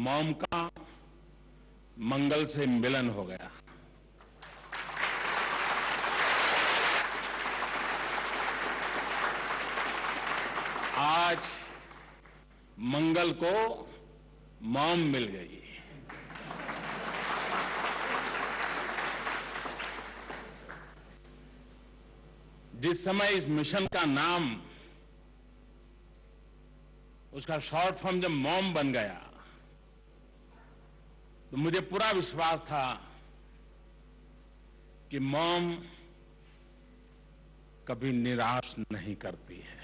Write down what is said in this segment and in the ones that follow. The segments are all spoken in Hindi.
मॉम का मंगल से मिलन हो गया। आज मंगल को मॉम मिल गई। जिस समय इस मिशन का नाम, उसका शॉर्ट फॉर्म जब मॉम बन गया, तो मुझे पूरा विश्वास था कि मॉम कभी निराश नहीं करती है।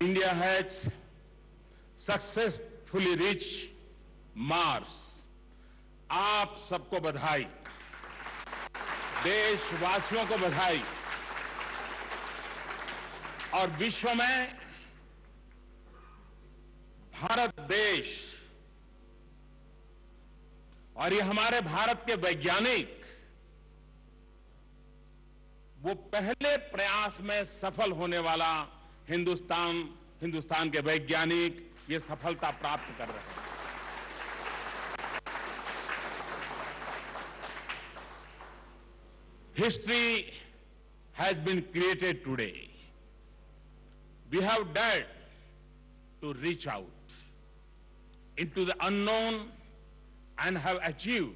India has successfully reached Mars. आप सबको बधाई, देशवासियों को बधाई। और विश्व में भारत देश और ये हमारे भारत के वैज्ञानिक वो पहले प्रयास में सफल होने वाला हिंदुस्तान के वैज्ञानिक ये सफलता प्राप्त कर रहे हैं। History has been created today. We have dared to reach out into the unknown and have achieved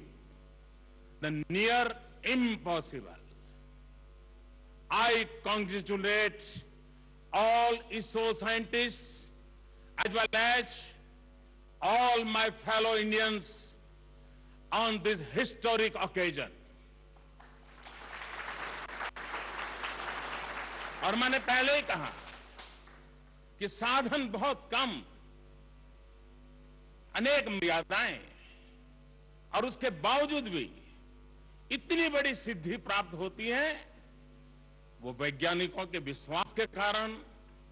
the near impossible. I congratulate all ISRO scientists as well as all my fellow Indians on this historic occasion. और मैंने पहले ही कहा कि साधन बहुत कम, अनेक मर्यादाएं, और उसके बावजूद भी इतनी बड़ी सिद्धि प्राप्त होती है, वो वैज्ञानिकों के विश्वास के कारण,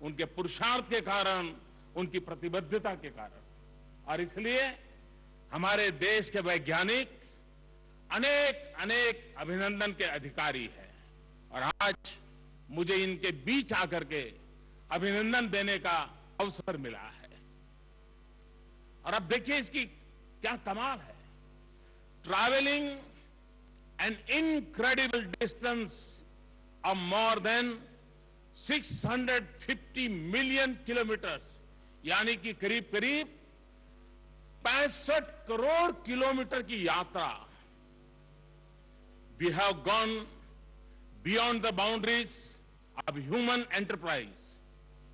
उनके पुरुषार्थ के कारण, उनकी प्रतिबद्धता के कारण। और इसलिए हमारे देश के वैज्ञानिक अनेक अनेक अभिनंदन के अधिकारी हैं। और आज मुझे इनके बीच आकर के अभिनंदन देने का अवसर मिला है। और अब देखिए इसकी क्या कमाल है। Travelling an incredible distance of more than 650 million kilometers, यानी कि करीब करीब 65 करोड़ किलोमीटर की यात्रा। We have gone beyond the boundaries of human enterprise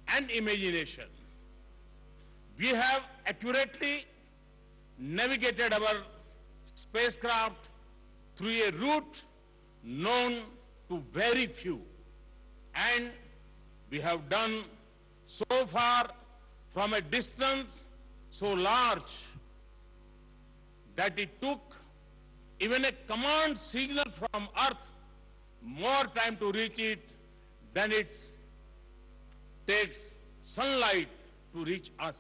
and imagination. We have accurately navigated our spacecraft through a route known to very few, and we have done so far from a distance so large that it took even a command signal from Earth more time to reach it than it takes sunlight to reach us.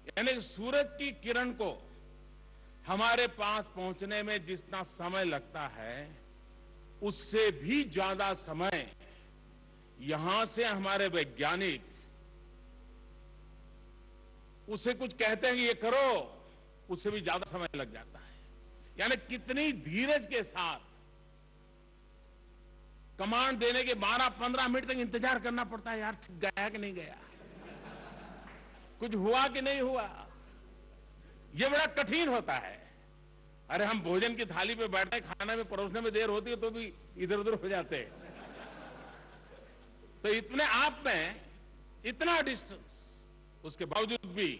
यानी सूरज की किरण को हमारे पास पहुंचने में जितना समय लगता है, उससे भी ज्यादा समय यहां से हमारे वैज्ञानिक उसे कुछ कहते हैं कि ये करो, उससे भी ज्यादा समय लग जाता है। यानी कितनी धीरज के साथ कमांड देने के 12-15 मिनट तक इंतजार करना पड़ता है। यार ठीक गया कि नहीं गया, कुछ हुआ कि नहीं हुआ, ये बड़ा कठिन होता है। अरे हम भोजन की थाली पे बैठे, खाना में परोसने में देर होती है तो भी इधर उधर हो जाते हैं। तो इतने आप में इतना डिस्टेंस, उसके बावजूद भी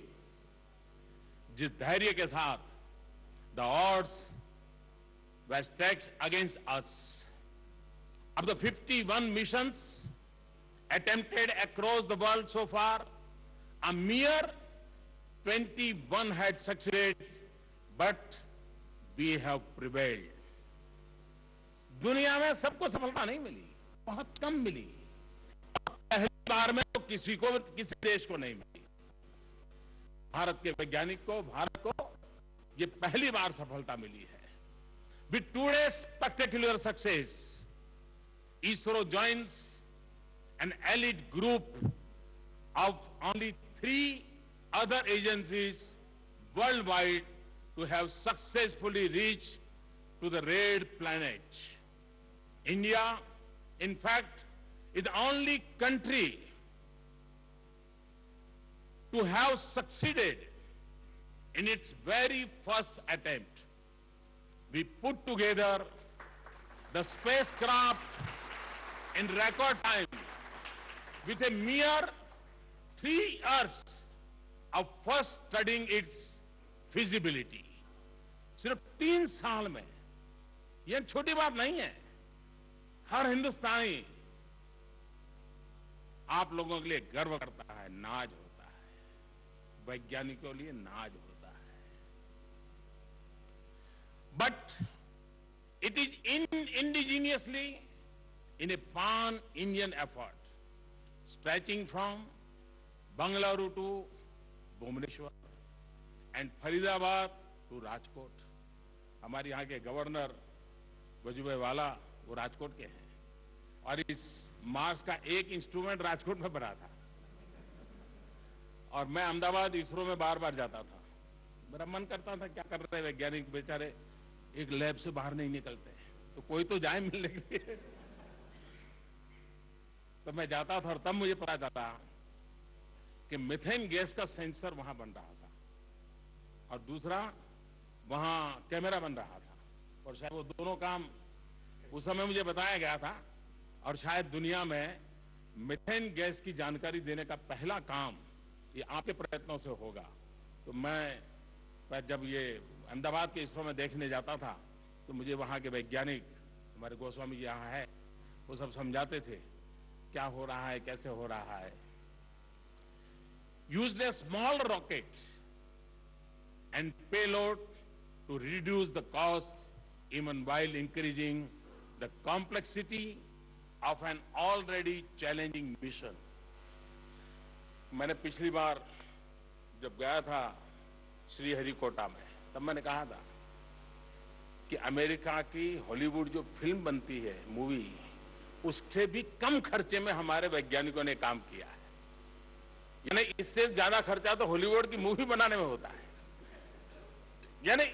जिस धैर्य के साथ the odds were stacked against us, of the 51 missions attempted across the world so far, a mere 21 had succeeded, but we have prevailed. दुनिया में सबको सफलता नहीं मिली, बहुत कम मिली। पहली बार में तो किसी देश को नहीं मिली। भारत के वैज्ञानिक को, भारत को ये पहली बार सफलता मिली है। With today's spectacular success, ISRO joins an elite group of only 3 other agencies worldwide to have successfully reached to the red planet. India, in fact, is the only country to have succeeded in its very first attempt. We put together the spacecraft in record time with a mere 3 years of first studying its feasibility. सिर्फ 3 साल में, यह छोटी बात नहीं है। हर हिंदुस्तानी आप लोगों के लिए गर्व करता है, नाज होता है, वैज्ञानिकों के लिए नाज होता है। But it is indigenously in a pan-Indian effort, stretching from Bangalore to Bhubaneswar and Faridabad to Rajkot. हमारे यहाँ के गवर्नर वजुभाई वाला वो राजकोट के हैं और इस मार्स का एक इंस्ट्रूमेंट राजकोट में बना था और मैं अहमदाबाद इसरो में बार बार जाता था। मेरा मन करता था क्या कर रहे वैज्ञानिक बेचारे एक लैब से बाहर नहीं निकलते, तो कोई तो जाए मिलने के लिए। तो मैं जाता था और तब मुझे पता चला कि मीथेन गैस का सेंसर वहां बन रहा था और दूसरा वहां कैमरा बन रहा था और शायद वो दोनों काम उस समय मुझे बताया गया था और शायद दुनिया में मीथेन गैस की जानकारी देने का पहला काम ये आपके प्रयत्नों से होगा। तो मैं जब ये अहमदाबाद के इसरो में देखने जाता था तो मुझे वहां के वैज्ञानिक, हमारे गोस्वामी जी यहाँ है, वो सब समझाते थे क्या हो रहा है, कैसे हो रहा है। Used a small rocket and payload to reduce the cost even while increasing the complexity of an already challenging mission. मैंने पिछली बार जब गया था श्रीहरिकोटा में तब मैंने कहा था कि अमेरिका की हॉलीवुड जो फिल्म बनती है, मूवी, उससे भी कम खर्चे में हमारे वैज्ञानिकों ने काम किया है। यानी इससे ज्यादा खर्चा तो हॉलीवुड की मूवी बनाने में होता है। यानी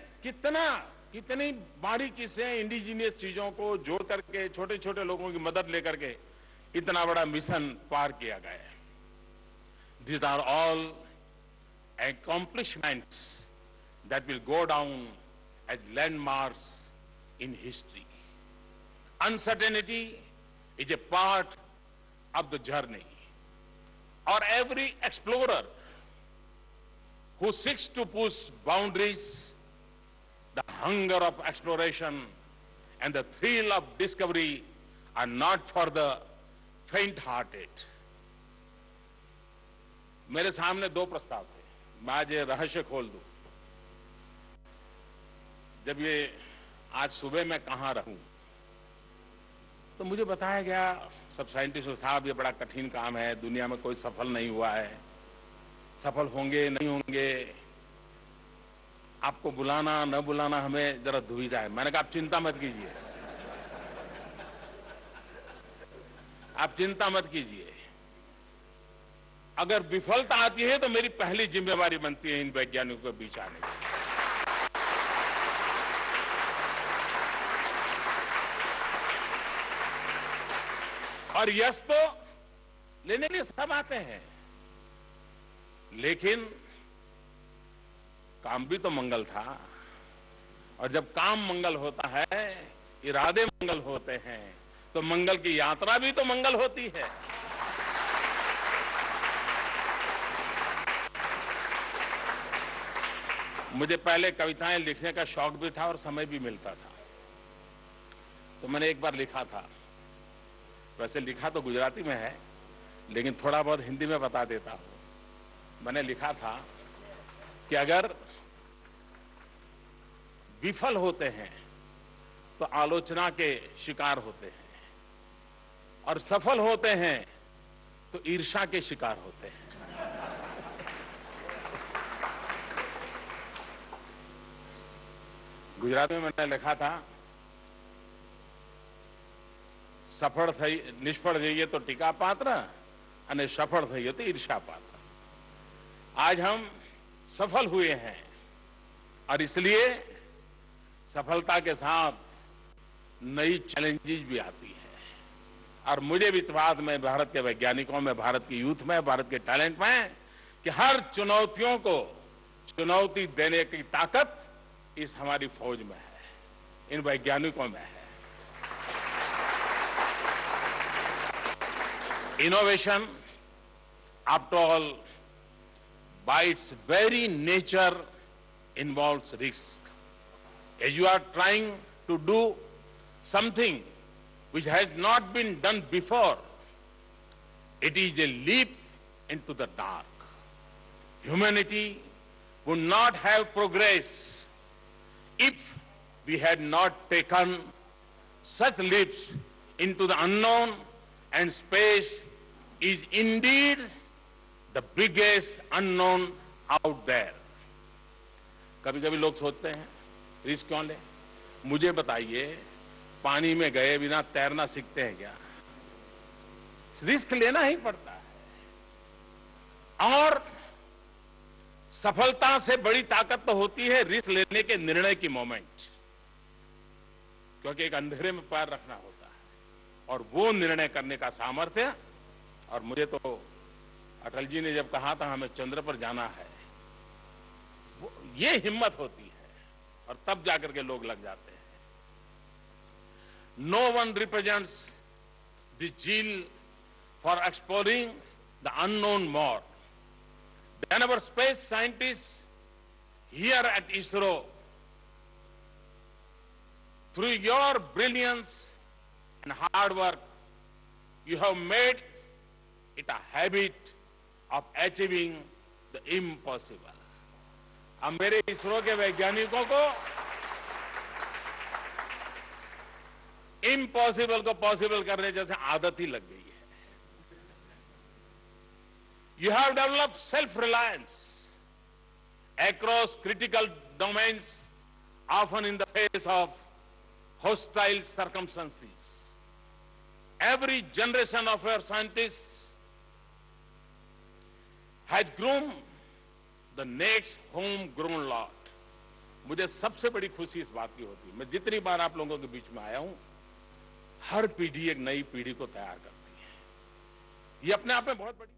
कितनी बारीकी से इंडिजिनियस चीजों को जोड़ करके छोटे छोटे लोगों की मदद लेकर के इतना बड़ा मिशन पार किया गया है। These are all accomplishments that will go down as landmarks in history. Uncertainty is a part of the journey. Or every explorer who seeks to push boundaries, the hunger of exploration and the thrill of discovery are not for the faint-hearted. मेरे सामने 2 प्रस्ताव थे, मैं आज ये रहस्य खोल दूं। जब ये आज सुबह मैं कहां रहूं तो मुझे बताया गया, सब साइंटिस्ट साहब ये बड़ा कठिन काम है, दुनिया में कोई सफल नहीं हुआ है, सफल होंगे नहीं होंगे, आपको बुलाना न बुलाना हमें जरा दुविधा है। मैंने कहा आप चिंता मत कीजिए, आप चिंता मत कीजिए। अगर विफलता आती है तो मेरी पहली जिम्मेवारी बनती है इन वैज्ञानिकों के बीच आने की। और यश तो लेने के लिए सब आते हैं, लेकिन काम भी तो मंगल था। और जब काम मंगल होता है, इरादे मंगल होते हैं, तो मंगल की यात्रा भी तो मंगल होती है। मुझे पहले कविताएं लिखने का शौक भी था और समय भी मिलता था, तो मैंने एक बार लिखा था, वैसे लिखा तो गुजराती में है लेकिन थोड़ा बहुत हिंदी में बता देता हूं। मैंने लिखा था कि अगर विफल होते हैं तो आलोचना के शिकार होते हैं और सफल होते हैं तो ईर्ष्या के शिकार होते हैं। गुजराती में मैंने लिखा था, નિષ્ફળ જઈએ તો ટીકા પાત્ર અને સફળ થઈએ તો ईर्ष्या पात्र। आज हम सफल हुए हैं और इसलिए सफलता के साथ नई चैलेंजेस भी आती है और मुझे विश्वास में भारत के वैज्ञानिकों में, भारत की यूथ में, भारत के टैलेंट में कि हर चुनौतियों को चुनौती देने की ताकत इस हमारी फौज में है, इन वैज्ञानिकों में है। Innovation, after all, by its very nature, involves risk. As you are trying to do something which has not been done before, it is a leap into the dark. Humanity would not have progressed if we had not taken such leaps into the unknown, and space is indeed the biggest unknown out there. कभी कभी लोग सोचते हैं रिस्क क्यों ले? मुझे बताइए, पानी में गए बिना तैरना सीखते हैं क्या? रिस्क लेना ही पड़ता है और सफलता से बड़ी ताकत तो होती है रिस्क लेने के निर्णय की मोमेंट, क्योंकि एक अंधेरे में पैर रखना होता है और वो निर्णय करने का सामर्थ्य। और मुझे तो अटल जी ने जब कहा था हमें चंद्र पर जाना है, ये हिम्मत होती है और तब जाकर के लोग लग जाते हैं। No one represents the zeal for exploring the unknown more than our space scientists here at ISRO. Through your brilliance and hard work, you have made it a habit of achieving the impossible. अब मेरे इसरो के वैज्ञानिकों को इम्पॉसिबल को पॉसिबल करने जैसे आदत ही लग गई है। You have developed self-reliance across critical domains, often in the face of hostile circumstances. Every generation of our scientists has groomed the next homegrown lot. मुझे सबसे बड़ी खुशी इस बात की होती है, मैं जितनी बार आप लोगों के बीच में आया हूं, हर पीढ़ी एक नई पीढ़ी को तैयार करती है। ये अपने आप में बहुत बड़ी